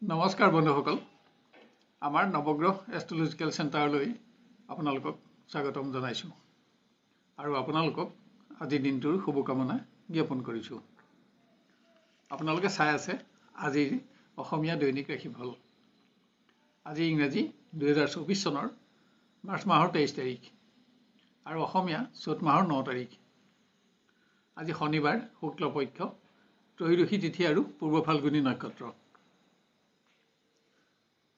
নমস্কাৰ বন্ধুসকল আমাৰ নৱগ্ৰহ এষ্ট্ৰলজিকেল চেণ্টাৰলৈ আপোনালোকক স্বাগতম জনাইছোঁ আৰু আপোনালোকক আজি দিনটোৰ শুভকামনা জ্ঞাপন কৰিছোঁ। আপোনালোকে চাই আছে আজিৰ অসমীয়া দৈনিক ৰাশিফল। আজি ইংৰাজী 2024 চনৰ মাৰ্চ মাহৰ 23 তাৰিখ আৰু অসমীয়া চ'ত মাহৰ 9 তাৰিখ। আজি শনিবাৰ, শুক্লপক্ষ, ত্ৰয়োদশী তিথি আৰু পূৰ্ব ফাল্গুনী নক্ষত্ৰ।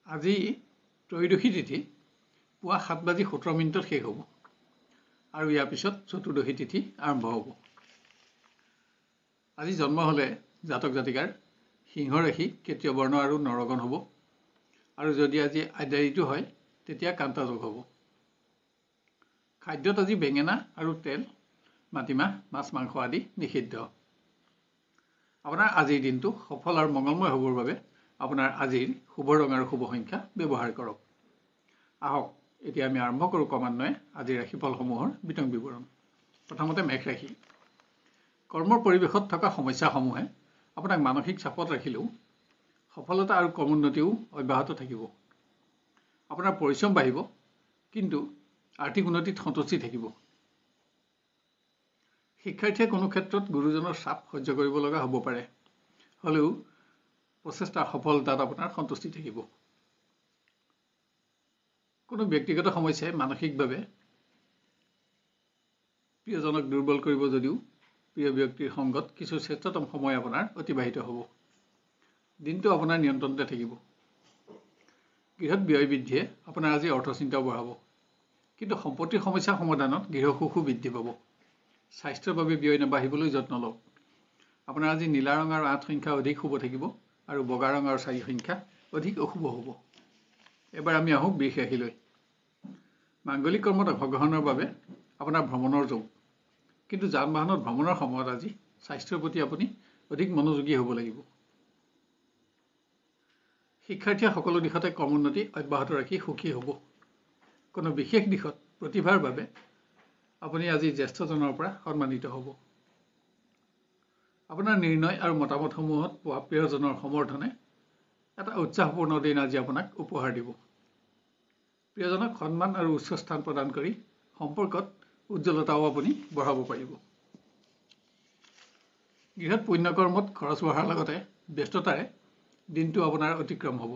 আজি ত্ৰয়োদশী তিথি পুৱা 7:17 শেষ হ'ব আৰু ইয়াৰ পিছত চতুৰ্দশী তিথি আৰম্ভ হ'ব। আজি জন্ম হ'লে জাতক জাতিকাৰ সিংহ ৰাশি, ক্ষেত্ৰীয় বৰ্ণ আৰু নৰগণ হ'ব আৰু যদি আজি আদ্যাৰিটো হয় তেতিয়া কান্তা যোগ হ'ব। খাদ্যত আজি বেঙেনা আৰু তেল, মাটিমাহ, মাছ মাংস আদি নিষিদ্ধ। আপোনাৰ আজিৰ দিনটো সফল আৰু মংগলময় হ'বৰ বাবে আপোনাৰ আজিৰ শুভ ৰং আৰু শুভ সংখ্যা ব্যৱহাৰ কৰক। আহক এতিয়া আমি আৰম্ভ কৰোঁ ক্ৰমান্বয়ে আজিৰ ৰাশিফলসমূহৰ বিতং বিৱৰণ। প্ৰথমতে মেষ ৰাশি। কৰ্মৰ পৰিৱেশত থকা সমস্যাসমূহে আপোনাক মানসিক চাপত ৰাখিলেও সফলতা আৰু কৰ্মোন্নতিও অব্যাহত থাকিব। আপোনাৰ পৰিশ্ৰম বাঢ়িব, কিন্তু আৰ্থিক উন্নতিত সন্তুষ্টি থাকিব। শিক্ষাৰ্থীয়ে কোনো ক্ষেত্ৰত গুৰুজনৰ চাপ সহ্য কৰিব লগা হ'ব পাৰে, হ'লেও প্ৰচেষ্টাৰ সফলতাত আপোনাৰ সন্তুষ্টি থাকিব। কোনো ব্যক্তিগত সমস্যাই মানসিকভাৱে প্ৰিয়জনক দুৰ্বল কৰিব যদিও প্ৰিয় ব্যক্তিৰ সংগত কিছু শ্ৰেষ্ঠতম সময় আপোনাৰ অতিবাহিত হ'ব। দিনটো আপোনাৰ নিয়ন্ত্ৰণতে থাকিব। গৃহত ব্যয় বৃদ্ধিয়ে আপোনাৰ আজি অৰ্থচিন্তাও বঢ়াব, কিন্তু সম্পত্তিৰ সমস্যা সমাধানত গৃহসুখো বৃদ্ধি পাব। স্বাস্থ্যৰ বাবে ব্যয় নাবাঢ়িবলৈ যত্ন লওক। আপোনাৰ আজি নীলা ৰং আৰু 8 সংখ্যা অধিক শুভ থাকিব আৰু বগা ৰং আৰু 4 সংখ্যা অধিক অশুভ হ'ব। এবাৰ আমি আহোঁ বৃষ ৰাশিলৈ। মাংগলিক কৰ্মত অংশগ্ৰহণৰ বাবে আপোনাৰ ভ্ৰমণৰ যোগ, কিন্তু যান বাহনত ভ্ৰমণৰ সময়ত আজি স্বাস্থ্যৰ প্ৰতি আপুনি অধিক মনোযোগী হ'ব লাগিব। শিক্ষাৰ্থীয়ে সকলো দিশতে কৰ্মোন্নতি অব্যাহত ৰাখি সুখী হ'ব। কোনো বিশেষ দিশত প্ৰতিভাৰ বাবে আপুনি আজি জ্যেষ্ঠজনৰ পৰা সন্মানিত হ'ব। আপোনাৰ নিৰ্ণয় আৰু মতামতসমূহত পোৱা প্ৰিয়জনৰ সমৰ্থনে এটা উৎসাহপূৰ্ণ দিন আজি আপোনাক উপহাৰ দিব। প্ৰিয়জনক সন্মান আৰু উচ্চ স্থান প্ৰদান কৰি সম্পৰ্কত উজ্জ্বলতাও আপুনি বঢ়াব পাৰিব। গৃহত পুণ্যকৰ্মত খৰচ বঢ়াৰ লগতে ব্যস্ততাৰে দিনটো আপোনাৰ অতিক্ৰম হ'ব,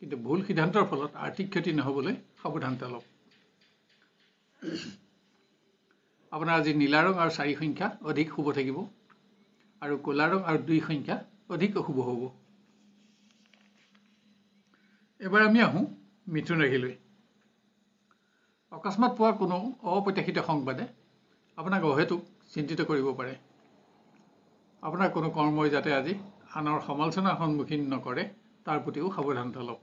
কিন্তু ভুল সিদ্ধান্তৰ ফলত আৰ্থিক ক্ষতি নহ'বলৈ সাৱধানতা লওক। আপোনাৰ আজি নীলা ৰং আৰু 4 সংখ্যা অধিক শুভ থাকিব আৰু ক'লা ৰং আৰু 2 সংখ্যা অধিক অশুভ হ'ব। এবাৰ আমি আহোঁ মিথুন ৰাশিলৈ। অকস্মাত পোৱা কোনো অপ্ৰত্যাশিত সংবাদে আপোনাক অহেতুক চিন্তিত কৰিব পাৰে। আপোনাৰ কোনো কৰ্মই যাতে আজি আনৰ সমালোচনাৰ সন্মুখীন নকৰে তাৰ প্ৰতিও সাৱধানতা লওক।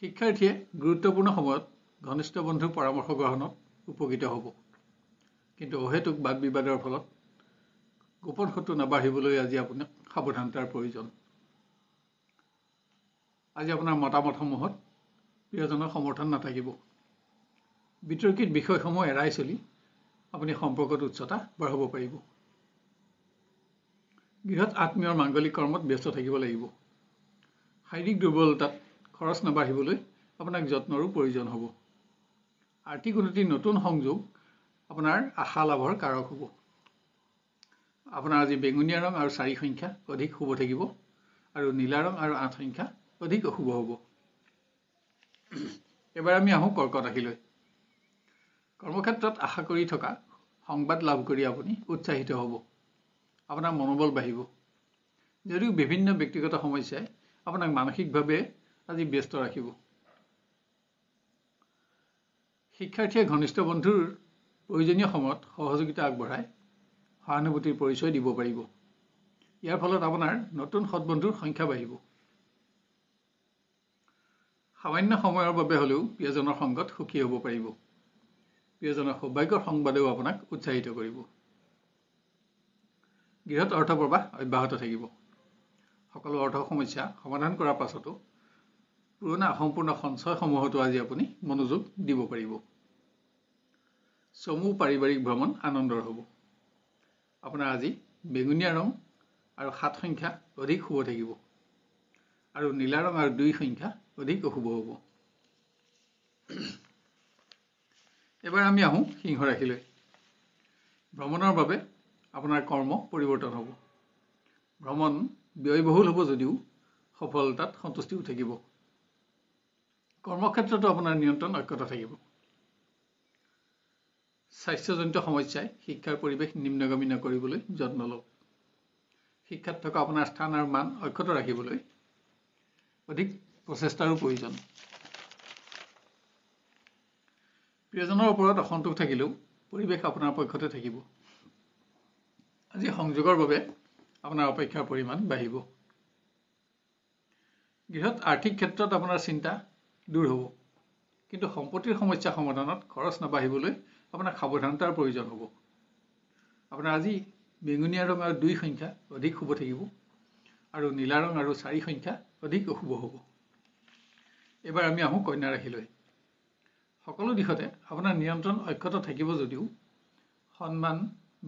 শিক্ষাৰ্থীয়ে গুৰুত্বপূৰ্ণ সময়ত ঘনিষ্ঠ বন্ধুৰ পৰামৰ্শ গ্ৰহণত উপকৃত হ'ব, কিন্তু অহেতুক বাদ বিবাদৰ ফলত গোপন শত্ৰু নাবাঢ়িবলৈ আজি আপোনাক সাৱধানতাৰ প্ৰয়োজন। আজি আপোনাৰ মতামতসমূহত প্ৰিয়জনৰ সমৰ্থন নাথাকিব। বিতৰ্কিত বিষয়সমূহ এৰাই চলি আপুনি সম্পৰ্কত উচ্চতা বঢ়াব পাৰিব। গৃহত আত্মীয়ৰ মাংগলিক কৰ্মত ব্যস্ত থাকিব লাগিব। শাৰীৰিক দুৰ্বলতাত খৰচ নাবাঢ়িবলৈ আপোনাক যত্নৰো প্ৰয়োজন হ'ব। আৰ্থিক উন্নতিৰ নতুন সংযোগ আপোনাৰ আশা লাভৰ কাৰক হ'ব। আপোনাৰ আজি বেঙুনীয়া ৰং আৰু 4 সংখ্যা অধিক শুভ থাকিব আৰু নীলা ৰং আৰু 8 সংখ্যা অধিক অশুভ হ'ব। এবাৰ আমি আহোঁ কৰ্কট ৰাশিলৈ। কৰ্মক্ষেত্ৰত আশা কৰি থকা সংবাদ লাভ কৰি আপুনি উৎসাহিত হ'ব। আপোনাৰ মনোবল বাঢ়িব, যদিও বিভিন্ন ব্যক্তিগত সমস্যাই আপোনাক মানসিকভাৱে আজি ব্যস্ত ৰাখিব। শিক্ষাৰ্থীয়ে ঘনিষ্ঠ বন্ধুৰ প্ৰয়োজনীয় সময়ত সহযোগিতা আগবঢ়াই সহানুভূতিৰ পৰিচয় দিব পাৰিব। ইয়াৰ ফলত আপোনাৰ নতুন সৎবন্ধুৰ সংখ্যা বাঢ়িব। সামান্য সময়ৰ বাবে হ'লেও প্ৰিয়জনৰ সংগত সুখী হ'ব পাৰিব। প্ৰিয়জনৰ সৌভাগ্যৰ সংবাদেও আপোনাক উৎসাহিত কৰিব। গৃহত অৰ্থ প্ৰবাহ অব্যাহত থাকিব। সকলো অৰ্থ সমস্যা সমাধান কৰাৰ পাছতো পুৰণা অসম্পূৰ্ণ সঞ্চয়সমূহতো আজি আপুনি মনোযোগ দিব পাৰিব। চমু পাৰিবাৰিক ভ্ৰমণ আনন্দৰ হ'ব। আপোনাৰ আজি বেঙুনীয়া ৰং আৰু 7 সংখ্যা অধিক শুভ থাকিব আৰু নীলা ৰং আৰু 2 সংখ্যা অধিক অশুভ হ'ব। এবাৰ আমি আহোঁ সিংহ ৰাশিলৈ। ভ্ৰমণৰ বাবে আপোনাৰ কৰ্ম পৰিৱৰ্তন হ'ব। ভ্ৰমণ ব্যয়বহুল হ'ব যদিও সফলতাত সন্তুষ্টিও থাকিব। কৰ্মক্ষেত্ৰতো আপোনাৰ নিয়ন্ত্ৰণ অক্ষত থাকিব। স্বাস্থ্যজনিত সমস্যাই শিক্ষাৰ পৰিৱেশ নিম্নগামী নকৰিবলৈ যত্ন লওক। শিক্ষাত থকা আপোনাৰ স্থান আৰু মান অক্ষত ৰাখিবলৈ অধিক প্ৰচেষ্টাৰো প্ৰয়োজন। প্ৰিয়জনৰ ওপৰত অসন্তোষ থাকিলেও পৰিৱেশ আপোনাৰ পক্ষতে থাকিব। আজি সংযোগৰ বাবে আপোনাৰ অপেক্ষাৰ পৰিমাণ বাঢ়িব। গৃহত আৰ্থিক ক্ষেত্ৰত আপোনাৰ চিন্তা দূৰ হ'ব, কিন্তু সম্পত্তিৰ সমস্যা সমাধানত খৰচ নাবাঢ়িবলৈ আপোনাক সাৱধানতাৰ প্ৰয়োজন হ'ব। আপোনাৰ আজি বেঙুনীয়া ৰং আৰু 2 সংখ্যা অধিক শুভ থাকিব আৰু নীলা ৰং আৰু 4 সংখ্যা অধিক অশুভ হ'ব। এবাৰ আমি আহোঁ কন্যা ৰাশিলৈ। সকলো দিশতে আপোনাৰ নিয়ন্ত্ৰণ অক্ষত থাকিব যদিও সন্মান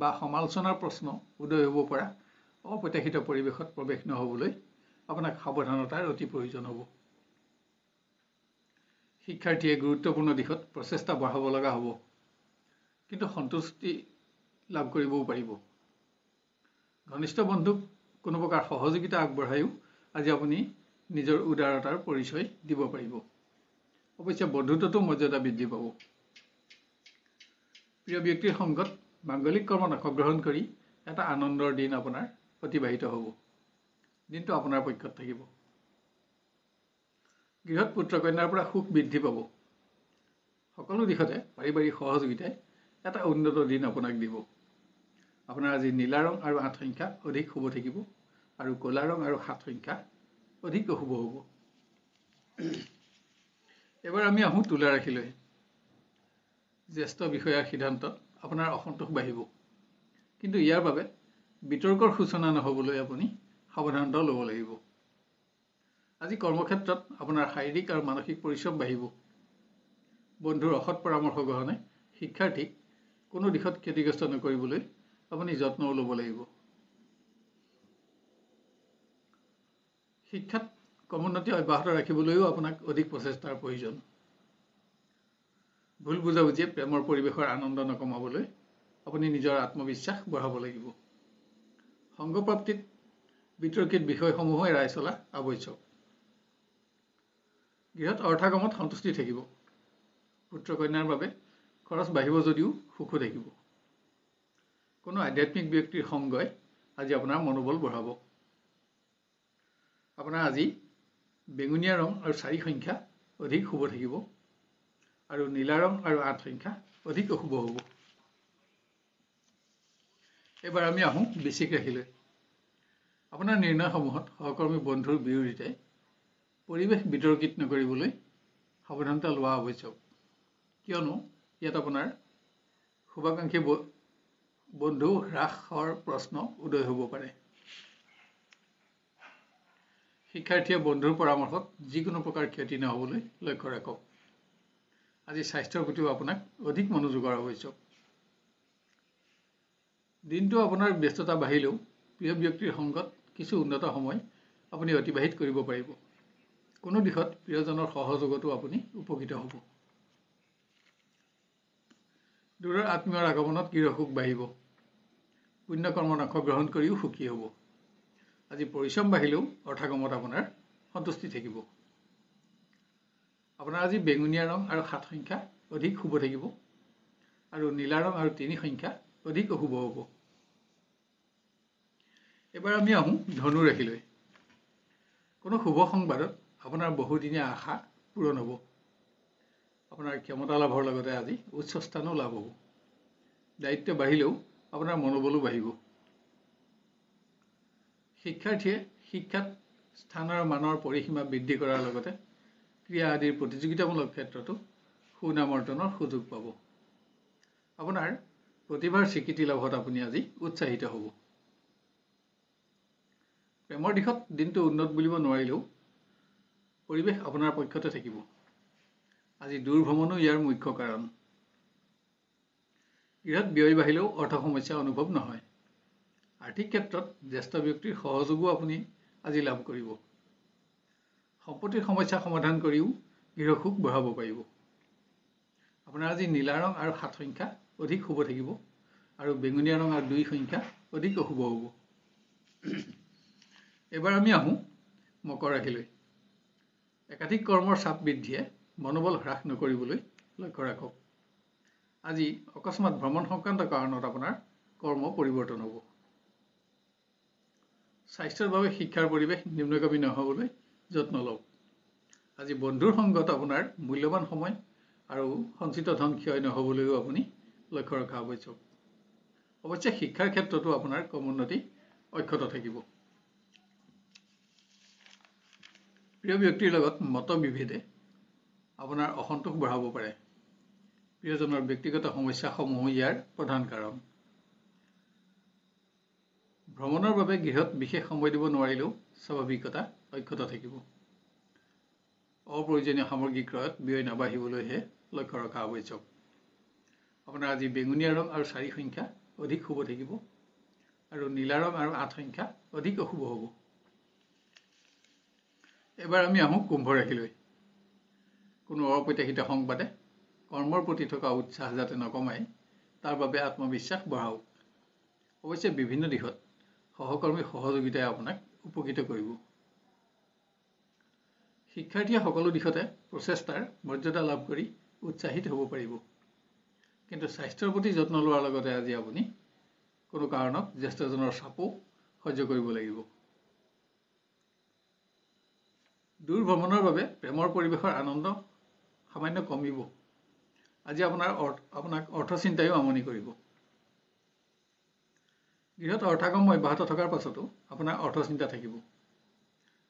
বা সমালোচনাৰ প্ৰশ্ন উদয় হ'ব পৰা অপ্ৰত্যাশিত পৰিৱেশত প্ৰৱেশ নহ'বলৈ আপোনাক সাৱধানতাৰ অতি প্ৰয়োজন হ'ব। শিক্ষাৰ্থীয়ে গুৰুত্বপূৰ্ণ দিশত প্ৰচেষ্টা বঢ়াব লগা হ'ব, কিন্তু সন্তুষ্টি লাভ কৰিবও পাৰিব। ঘনিষ্ঠ বন্ধুক কোনো প্ৰকাৰ সহযোগিতা আগবঢ়ায়ো আজি আপুনি নিজৰ উদাৰতাৰ পৰিচয় দিব পাৰিব। অৱশ্যে বন্ধুত্বতো মৰ্যাদা বৃদ্ধি পাব। প্ৰিয় ব্যক্তিৰ সংগত মাংগলিক কৰ্মত অংশগ্ৰহণ কৰি এটা আনন্দৰ দিন আপোনাৰ অতিবাহিত হ'ব। দিনটো আপোনাৰ পক্ষত থাকিব। গৃহত পুত্ৰ কন্যাৰ পৰা সুখ বৃদ্ধি পাব। সকলো দিশতে পাৰিবাৰিক সহযোগিতাই এটা উন্নত দিন আপোনাক দিব। আপোনাৰ আজি নীলা ৰং আৰু 8 সংখ্যা অধিক শুভ থাকিব আৰু ক'লা ৰং আৰু 7 সংখ্যা অধিক অশুভ হ'ব। এবাৰ আমি আহোঁ তুলা ৰাশিলৈ। জ্যেষ্ঠ বিষয়াৰ সিদ্ধান্তত আপোনাৰ অসন্তোষ বাঢ়িব, কিন্তু ইয়াৰ বাবে বিতৰ্কৰ সূচনা নহ'বলৈ আপুনি সাৱধানতা ল'ব লাগিব। আজি কৰ্মক্ষেত্ৰত আপোনাৰ শাৰীৰিক আৰু মানসিক পৰিশ্ৰম বাঢ়িব। বন্ধুৰ অসৎ পৰামৰ্শ গ্ৰহণে শিক্ষাৰ্থীক কোনো দিশত ক্ষতিগ্ৰস্ত নকৰিবলৈ আপুনি যত্নও ল'ব লাগিব। শিক্ষাত ক্ৰমোন্নতি অব্যাহত ৰাখিবলৈও আপোনাক অধিক প্ৰচেষ্টাৰ প্ৰয়োজন। ভুল বুজাবুজিয়ে প্ৰেমৰ পৰিৱেশৰ আনন্দ নকমাবলৈ আপুনি নিজৰ আত্মবিশ্বাস বঢ়াব লাগিব। সংগপ্ৰাপ্তিত বিতৰ্কিত বিষয়সমূহো এৰাই চলা আৱশ্যক। গৃহত অৰ্থকামত সন্তুষ্টি থাকিব। পুত্ৰ কন্যাৰ বাবে খৰচ বাঢ়িব যদিও সুখো থাকিব। কোনো আধ্যাত্মিক ব্যক্তিৰ সংগই আজি আপোনাৰ মনোবল বঢ়াব। আপোনাৰ আজি বেঙুনীয়া ৰং আৰু 4 সংখ্যা অধিক শুভ থাকিব আৰু নীলা ৰং আৰু 8 সংখ্যা অধিক অশুভ হ'ব। এবাৰ আমি আহোঁ বৃশ্চিক ৰাশিলৈ। আপোনাৰ নিৰ্ণয়সমূহত সহকৰ্মী বন্ধুৰ বিৰোধিতাই পৰিৱেশ বিতৰ্কিত নকৰিবলৈ সাৱধানতা লোৱা আৱশ্যক, কিয়নো ইয়াত আপোনাৰ শুভাকাংক্ষী বন্ধু হ্ৰাসৰ প্ৰশ্ন উদয় হ'ব পাৰে। শিক্ষাৰ্থীয়ে বন্ধুৰ পৰামৰ্শত যিকোনো প্ৰকাৰ ক্ষতি নহ'বলৈ লক্ষ্য ৰাখক। আজি স্বাস্থ্যৰ প্ৰতিও আপোনাক অধিক মনোযোগৰ আৱশ্যক। দিনটো আপোনাৰ ব্যস্ততা বাঢ়িলেও প্ৰিয় ব্যক্তিৰ সংগত কিছু উন্নত সময় আপুনি অতিবাহিত কৰিব পাৰিব। কোনো দিশত প্ৰিয়জনৰ সহযোগতো আপুনি উপকৃত হ'ব। দূৰৰ আত্মীয়ৰ আগমনত গৃহসুখ বাঢ়িব। পুণ্যকৰ্মত অংশগ্ৰহণ কৰিও সুখী হ'ব। আজি পৰিশ্ৰম বাঢ়িলেও অৰ্থকামত আপোনাৰ সন্তুষ্টি থাকিব। আপোনাৰ আজি বেঙুনীয়া ৰং আৰু 7 সংখ্যা অধিক শুভ থাকিব আৰু নীলা ৰং আৰু 3 সংখ্যা অধিক অশুভ হ'ব। এবাৰ আমি আহোঁ ধনু ৰাশিলৈ। কোনো শুভ সংবাদত আপোনাৰ বহুদিনীয়া আশা পূৰণ হ'ব। আপোনাৰ ক্ষমতা লাভৰ লগতে আজি উচ্চ স্থানো লাভ হ'ব। দায়িত্ব বাঢ়িলেও আপোনাৰ মনোবলো বাঢ়িব। শিক্ষাৰ্থীয়ে শিক্ষাত স্থান আৰু মানৰ পৰিসীমা বৃদ্ধি কৰাৰ লগতে ক্ৰীড়া আদিৰ প্ৰতিযোগিতামূলক ক্ষেত্ৰতো সুনাম অৰ্জনৰ সুযোগ পাব। আপোনাৰ প্ৰতিভাৰ স্বীকৃতি লাভত আপুনি আজি উৎসাহিত হ'ব। প্ৰেমৰ দিশত দিনটো উন্নত বুলিব নোৱাৰিলেও পৰিৱেশ আপোনাৰ পক্ষতে থাকিব। আজি দূৰ ভ্ৰমণো ইয়াৰ মুখ্য কাৰণ। গৃহত ব্যয় বাঢ়িলেও অৰ্থ সমস্যা অনুভৱ নহয়। আৰ্থিক ক্ষেত্ৰত জ্যেষ্ঠ ব্যক্তিৰ সহযোগো আপুনি আজি লাভ কৰিব। সম্পত্তিৰ সমস্যা সমাধান কৰিও গৃহসুখ বঢ়াব পাৰিব। আপোনাৰ আজি নীলা ৰং আৰু 7 সংখ্যা অধিক শুভ থাকিব আৰু বেঙুনীয়া ৰং আৰু 2 সংখ্যা অধিক অশুভ হ'ব। এবাৰ আমি আহোঁ মকৰ ৰাশিলৈ। একাধিক কৰ্মৰ চাপ বৃদ্ধিয়ে মনোবল হ্ৰাস নকৰিবলৈ লক্ষ্য ৰাখক। আজি অকস্মাত ভ্ৰমণ সংক্ৰান্ত কাৰণত আপোনাৰ কৰ্ম পৰিৱৰ্তন হ'ব। স্বাস্থ্যৰ বাবে শিক্ষাৰ পৰিৱেশ নিম্নগামী নহ'বলৈ যত্ন লওক। আজি বন্ধুৰ সংগত আপোনাৰ মূল্যৱান সময় আৰু সঞ্চিত ধন ক্ষয় নহ'বলৈও আপুনি লক্ষ্য ৰখা আৱশ্যক। অৱশ্যে শিক্ষাৰ ক্ষেত্ৰতো আপোনাৰ ক্ৰমোন্নতি অক্ষত থাকিব। প্ৰিয় ব্যক্তিৰ লগত মতবিভেদে আপোনাৰ অসন্তোষ বঢ়াব পাৰে। প্ৰিয়জনৰ ব্যক্তিগত সমস্যাসমূহ ইয়াৰ প্ৰধান কাৰণ। ভ্ৰমণৰ বাবে গৃহত বিশেষ সময় দিব নোৱাৰিলেও স্বাভাৱিকতা অক্ষত থাকিব। অপ্ৰয়োজনীয় সামগ্ৰী ক্ৰয়ত ব্যয় নাবাঢ়িবলৈহে লক্ষ্য ৰখা আৱশ্যক। আপোনাৰ আজি বেঙুনীয়া ৰং আৰু 4 সংখ্যা অধিক শুভ থাকিব আৰু নীলা ৰং আৰু 8 সংখ্যা অধিক অশুভ হ'ব। এবাৰ আমি আহোঁ কুম্ভ ৰাশিলৈ। কোনো অপ্ৰত্যাশিত সংবাদে কৰ্মৰ প্ৰতি থকা উৎসাহ যাতে নকমায় তাৰ বাবে আত্মবিশ্বাস বঢ়াওক। অৱশ্যে বিভিন্ন দিশত সহকৰ্মীৰ সহযোগিতাই আপোনাক উপকৃত কৰিব। শিক্ষাৰ্থীয়ে সকলো দিশতে প্ৰচেষ্টাৰ মৰ্যাদা লাভ কৰি উৎসাহিত হ'ব পাৰিব। কিন্তু স্বাস্থ্যৰ প্ৰতি যত্ন লোৱাৰ লগতে আজি আপুনি কোনো কাৰণত জ্যেষ্ঠজনৰ চাপো সহ্য কৰিব লাগিব। দূৰ ভ্ৰমণৰ বাবে প্ৰেমৰ পৰিৱেশৰ আনন্দ সামান্য কমিব। আজি আপোনাক অৰ্থচিন্তাইও আমনি কৰিব। গৃহত অৰ্থাগম অব্যাহত থকাৰ পাছতো আপোনাৰ অৰ্থচিন্তা থাকিব।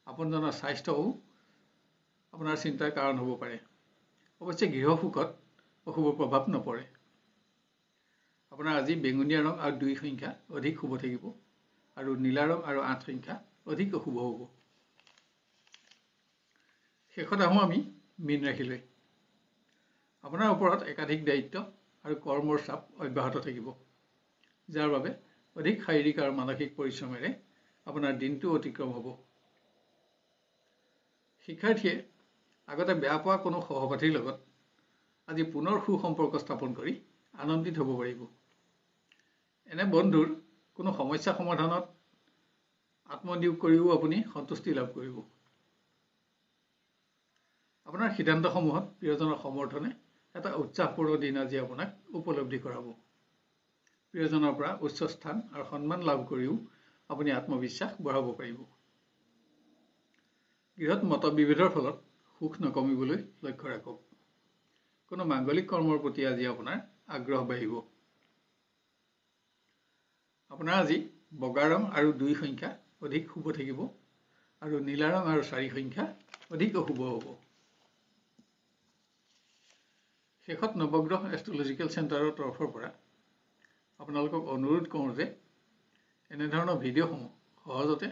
আপোনজনৰ স্বাস্থ্যও আপোনাৰ চিন্তাৰ কাৰণ হ'ব পাৰে। অৱশ্যে গৃহসুখত অশুভ প্ৰভাৱ নপৰে। আপোনাৰ আজি বেঙুনীয়া ৰং আৰু 2 সংখ্যা অধিক শুভ থাকিব আৰু নীলা ৰং আৰু 8 সংখ্যা অধিক অশুভ হ'ব। শেষত আহোঁ আমি মীন ৰাশিলৈ। আপোনাৰ ওপৰত একাধিক দায়িত্ব আৰু কৰ্মৰ চাপ অব্যাহত থাকিব, যাৰ বাবে অধিক শাৰীৰিক আৰু মানসিক পৰিশ্ৰমেৰে আপোনাৰ দিনটো অতিক্ৰম হ'ব। শিক্ষাৰ্থীয়ে আগতে বেয়া পোৱা কোনো সহপাঠীৰ লগত আজি পুনৰ সুসম্পৰ্ক স্থাপন কৰি আনন্দিত হ'ব পাৰিব। এনে বন্ধুৰ কোনো সমস্যা সমাধানত আত্মনিয়োগ কৰিও আপুনি সন্তুষ্টি লাভ কৰিব। আপোনাৰ সিদ্ধান্তসমূহত প্ৰিয়জনৰ সমৰ্থনে এটা উৎসাহপূৰ্ণ দিন আজি আপোনাক উপলব্ধি কৰাব। প্ৰিয়জনৰ পৰা উচ্চ স্থান আৰু সন্মান লাভ কৰিও আপুনি আত্মবিশ্বাস বঢ়াব পাৰিব। গৃহত মতবিভেদৰ ফলত সুখ নকমিবলৈ লক্ষ্য ৰাখক। কোনো মাংগলিক কৰ্মৰ প্ৰতি আজি আপোনাৰ আগ্ৰহ বাঢ়িব। আপোনাৰ আজি বগা ৰং আৰু 2 সংখ্যা অধিক শুভ থাকিব আৰু নীলা ৰং আৰু 4 সংখ্যা অধিক অশুভ হ'ব। শেষত নৱগ্ৰহ এষ্ট্ৰলজিকেল চেণ্টাৰৰ তৰফৰ পৰা আপোনালোকক অনুৰোধ কৰোঁ যে এনেধৰণৰ ভিডিঅ'সমূহ সহজতে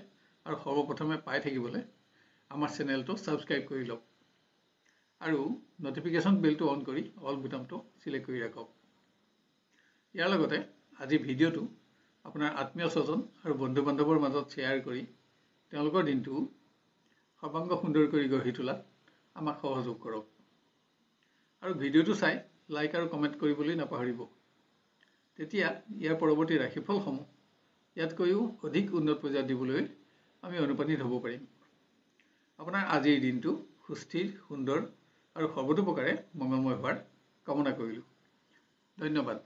আৰু সৰ্বপ্ৰথমে পাই থাকিবলৈ আমাৰ চেনেলটো ছাবস্ক্ৰাইব কৰি লওক আৰু নটিফিকেশ্যন বেলটো অন কৰি অল বুটামটো চিলেক্ট কৰি ৰাখক। ইয়াৰ লগতে আজি ভিডিঅ'টো আপোনাৰ আত্মীয় স্বজন আৰু বন্ধু বান্ধৱৰ মাজত শ্বেয়াৰ কৰি তেওঁলোকৰ দিনটো সৰ্বাংগ সুন্দৰ কৰি গঢ়ি তোলাত আমাক সহযোগ কৰক। আৰু ভিডিঅ'টো চাই লাইক আৰু কমেণ্ট কৰিবলৈ নাপাহৰিব। তেতিয়া ইয়াৰ পৰৱৰ্তী ৰাশিফলসমূহ ইয়াতকৈও অধিক উন্নত পৰ্যায়ত দিবলৈ আমি অনুপ্ৰাণিত হ'ব পাৰিম। আপোনাৰ আজিৰ দিনটো সুস্থিৰ, সুন্দৰ আৰু সৰ্বতোপ্ৰকাৰে মংগলময় হোৱাৰ কামনা কৰিলোঁ। ধন্যবাদ।